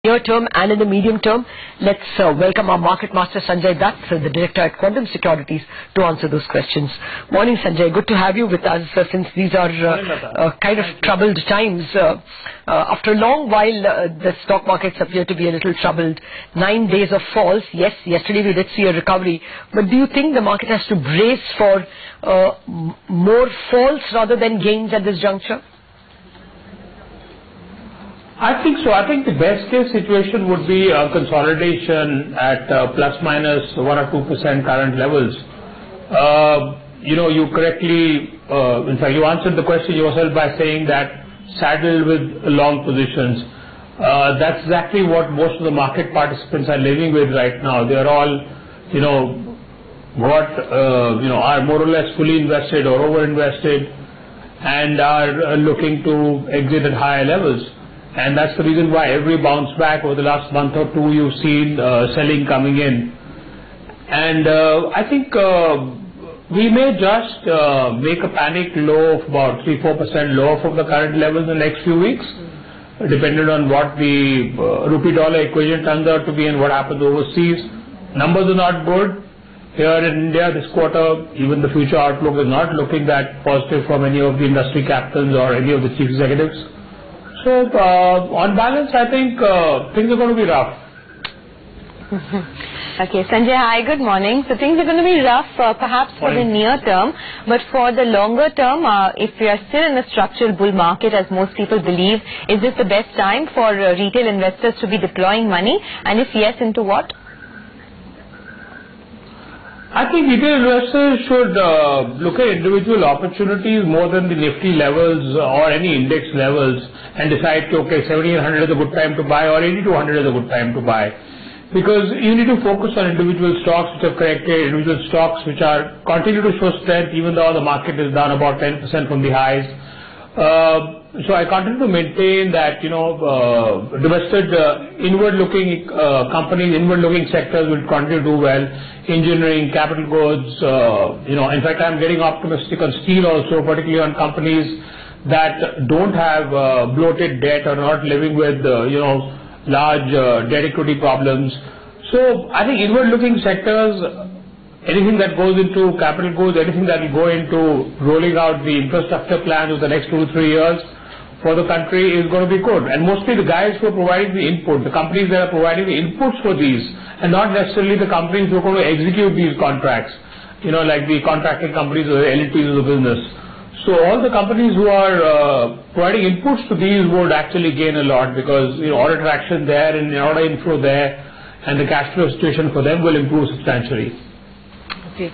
near term and in the medium term. Let's welcome our market master Sanjay Dutt, the director at Quantum Securities, to answer those questions. Morning, Sanjay. Good to have you with us since these are kind of troubled times. After a long while, the stock markets appear to be a little troubled. 9 days of falls. Yes, yesterday we did see a recovery. But do you think the market has to brace for more falls rather than gains at this juncture? I think so. I think the best case situation would be consolidation at plus minus 1 or 2% current levels. You correctly, in fact, you answered the question yourself by saying that saddled with long positions. That's exactly what most of the market participants are living with right now. They are all, are more or less fully invested or over invested and are looking to exit at higher levels. And that's the reason why every bounce back over the last month or two you've seen selling coming in. And I think we may just make a panic low of about 3-4% lower from the current levels in the next few weeks, depending on what the rupee-dollar equation turns out to be and what happens overseas. Numbers are not good. Here in India this quarter, even the future outlook is not looking that positive from any of the industry captains or any of the chief executives. So, on balance, I think things are going to be rough. Okay, Sanjay, hi, good morning. So, things are going to be rough, perhaps for the near term, but for the longer term, if we are still in a structural bull market, as most people believe, is this the best time for retail investors to be deploying money? And if yes, into what? I think retail investors should look at individual opportunities more than the Nifty levels or any index levels and decide, okay, 7,800 is a good time to buy or 8,200 is a good time to buy. Because you need to focus on individual stocks which have corrected, individual stocks which are continue to show strength even though the market is down about 10% from the highs. So I continue to maintain that, divested inward-looking companies, inward-looking sectors will continue to do well. Engineering, capital goods, in fact, I'm getting optimistic on steel also, particularly on companies that don't have bloated debt or not living with, large debt equity problems. So I think inward-looking sectors, anything that goes into capital goods, anything that will go into rolling out the infrastructure plans over the next 2 to 3 years for the country is going to be good. And mostly the guys who are providing the input, the companies that are providing the inputs for these, and not necessarily the companies who are going to execute these contracts, like the contracting companies or the LTs of the business. So all the companies who are providing inputs to these would actually gain a lot because order traction there and order inflow there, and the cash flow situation for them will improve substantially. Okay.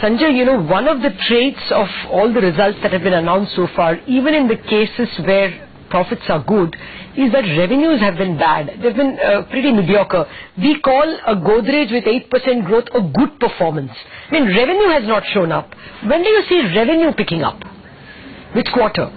Sanjay, one of the traits of all the results that have been announced so far, even in the cases where profits are good, is that revenues have been bad. They've been pretty mediocre. We call a Godrej with 8% growth a good performance. I mean, revenue has not shown up. When do you see revenue picking up? Which quarter?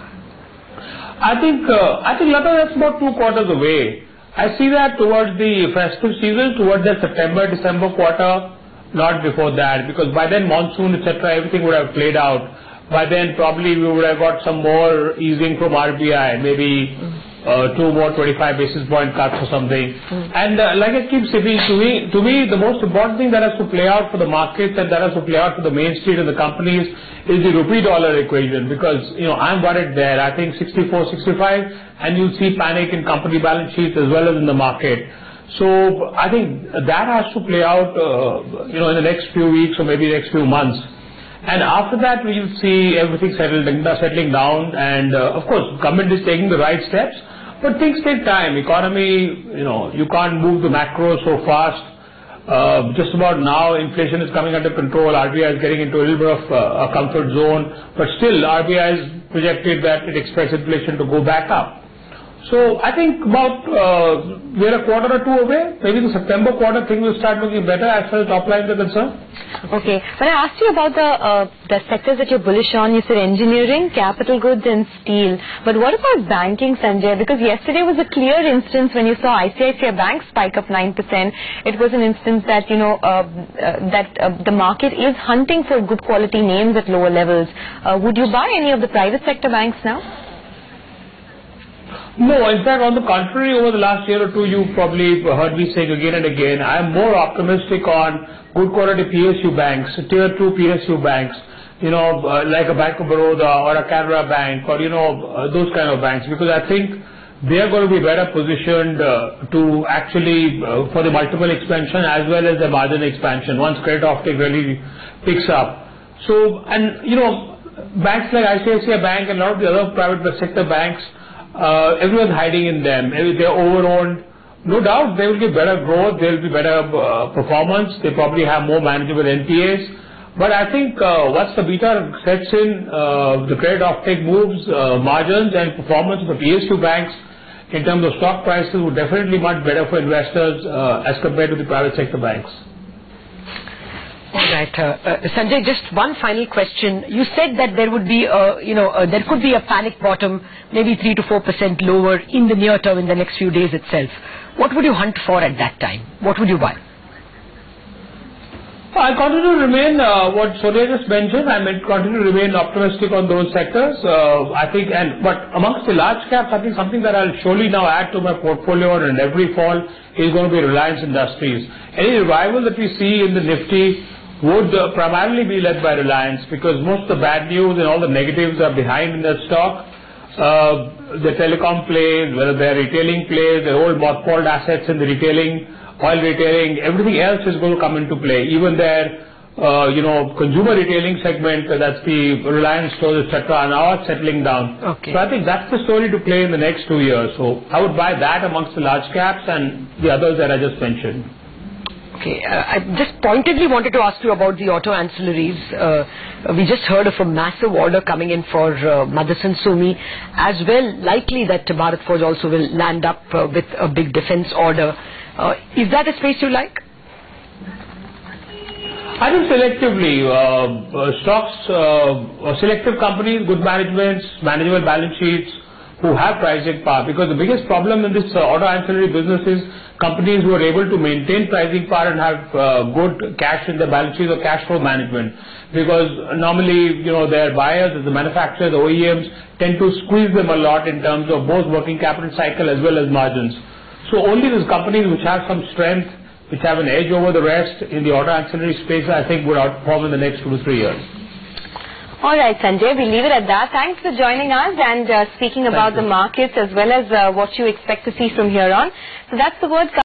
I think Lata, that's about 2 quarters away. I see that towards the festive season, towards the September-December quarter, not before that, because by then monsoon, etc., everything would have played out. By then probably we would have got some more easing from RBI, maybe 2 more 25 basis point cuts or something. And like I keep saying, to me the most important thing that has to play out for the markets and that has to play out for the Main Street and the companies is the rupee-dollar equation, because I'm worried there. I think 64, 65, and you'll see panic in company balance sheets as well as in the market. So I think that has to play out, in the next few weeks or maybe next few months. And after that, we will see everything settling down. And of course, government is taking the right steps, but things take time. Economy, you can't move the macro so fast. Just about now, inflation is coming under control. RBI is getting into a little bit of a comfort zone, but still, RBI has projected that it expects inflation to go back up. So I think about we're a quarter or two away. Maybe the September quarter things will start looking better as far as top lines are concerned. Okay. When I asked you about the sectors that you're bullish on, you said engineering, capital goods and steel. But what about banking, Sanjay? Because yesterday was a clear instance when you saw ICICI Bank spike up 9%. It was an instance that, the market is hunting for good quality names at lower levels. Would you buy any of the private sector banks now? No, in fact, on the contrary, over the last year or two, you probably heard me saying again and again, I am more optimistic on good quality PSU banks, tier 2 PSU banks, like a Bank of Baroda or a Canara Bank or, those kind of banks, because I think they are going to be better positioned to actually for the multiple expansion as well as the margin expansion once credit offtake really picks up. So, and banks like ICICI Bank and a lot of the other private sector banks, everyone's hiding in them. They're over-owned. No doubt they will give better growth, there will be better performance, they probably have more manageable NPAs. But I think once the beta sets in, the credit offtake moves, margins and performance of the PSU banks in terms of stock prices would definitely much better for investors as compared to the private sector banks. All right, Sanjay, just one final question. You said that there would be, there could be a panic bottom, maybe 3 to 4% lower in the near term in the next few days itself. What would you hunt for at that time? What would you buy? I continue to remain what Surya just mentioned. I continue to remain optimistic on those sectors. I think, but amongst the large caps, I think something that I'll surely now add to my portfolio and every fall is going to be Reliance Industries. Any revival that we see in the Nifty would primarily be led by Reliance, because most of the bad news and all the negatives are behind in that stock. The telecom plays, whether they're retailing plays, the old mothballed assets in the retailing, oil retailing, everything else is going to come into play. Even their, consumer retailing segment, that's the Reliance stores, etc., are now settling down. Okay. So I think that's the story to play in the next 2 years. So I would buy that amongst the large caps and the others that I just mentioned. Okay, I just pointedly wanted to ask you about the auto ancillaries. We just heard of a massive order coming in for Motherson Sumi, as well likely that Bharat Forge also will land up with a big defense order. Is that a space you like? I think selectively, stocks, selective companies, good managements, manageable balance sheets, who have pricing power, because the biggest problem in this auto ancillary business is companies who are able to maintain pricing power and have good cash in the balance sheet or cash flow management, because normally their buyers, the manufacturers, the OEMs tend to squeeze them a lot in terms of both working capital cycle as well as margins. So only those companies which have some strength, which have an edge over the rest in the auto ancillary space, I think would outperform in the next 2 to 3 years. All right, Sanjay, we'll leave it at that. Thanks for joining us and speaking about the markets as well as what you expect to see from here on. So that's the word.